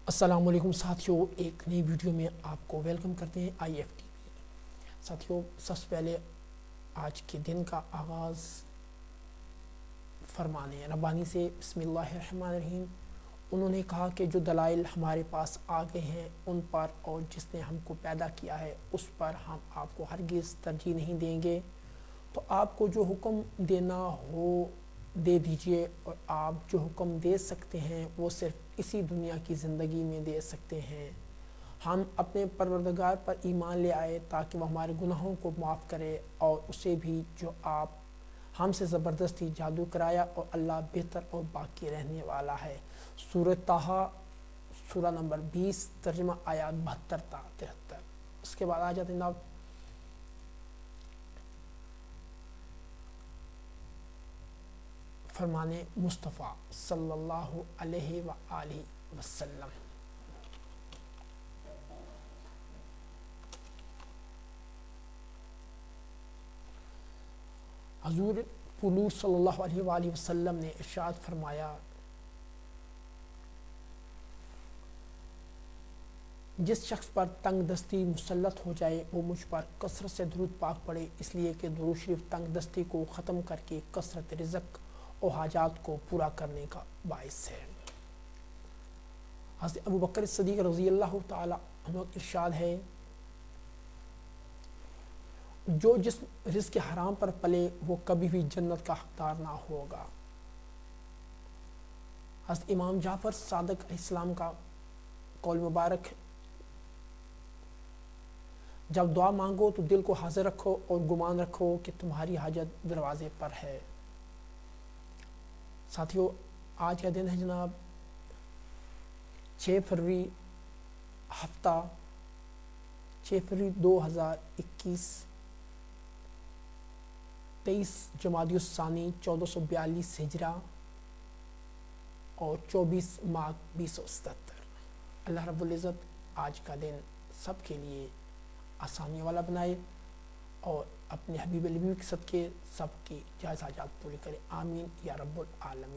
السلام علیکم ساتھیوں، ایک نئی ویڈیو میں آپ کو ویلکم کرتے ہیں آئی ایف ٹی وی۔ ساتھیوں، سب سے پہلے آج کے دن کا آغاز فرمان ربانی سے۔ بسم اللہ الرحمن الرحیم۔ انہوں نے کہا کہ جو دلائل ہمارے پاس آ گئے ہیں ان پر اور جس نے ہم کو پیدا کیا ہے اس پر ہم آپ کو ہرگز ترجیح نہیں دیں گے، تو آپ کو جو حکم دینا ہو دے دیجئے، اور آپ جو حکم دے سکتے ہیں وہ صرف اسی دنیا کی زندگی میں دے سکتے ہیں۔ ہم اپنے پروردگار پر ایمان لے آئے تاکہ وہ ہمارے گناہوں کو معاف کرے، اور اسے بھی جو آپ ہم سے زبردستی جادو کرایا، اور اللہ بہتر اور باقی رہنے والا ہے۔ سورہ طٰہٰ سورہ نمبر 20 ترجمہ آیات 72 تا 73۔ اس کے بعد آ جاتے ہیں جناب فرمان مصطفیٰ صلی اللہ علیہ وآلہ وسلم۔ حضور پلور صلی اللہ علیہ وآلہ وسلم نے ارشاد فرمایا، جس شخص پر تنگ دستی مسلط ہو جائے وہ مجھ پر کثرت سے درود پاک پڑھے، اس لیے کہ درود شریف تنگ دستی کو ختم کر کے کثرت رزق اور حاجات کو پورا کرنے کا باعث ہے۔ حضرت ابو بکر صدیق رضی اللہ تعالی عنہ ارشاد ہے، جو جسم رزق حرام پر پلے وہ کبھی بھی جنت کا حقدار نہ ہوگا۔ حضرت امام جعفر صادق علیہ السلام کا قول مبارک، جب دعا مانگو تو دل کو حاضر رکھو اور گمان رکھو کہ تمہاری حاجت دروازے پر ہے۔ ساتھیوں، آج کا دن ہے جناب 6 فروری، ہفتہ 6 فروری 2021، 23 جمادی الثانی 1442 ہجرہ اور 24 ماہ 2077۔ اللہ رب العزت آج کا دن سب کے لیے آسانی والا بنائے اور اپنے حبیب النبی کے صدقے سب کی جائز حاجات پوری کرے، آمین یا رب العالمین۔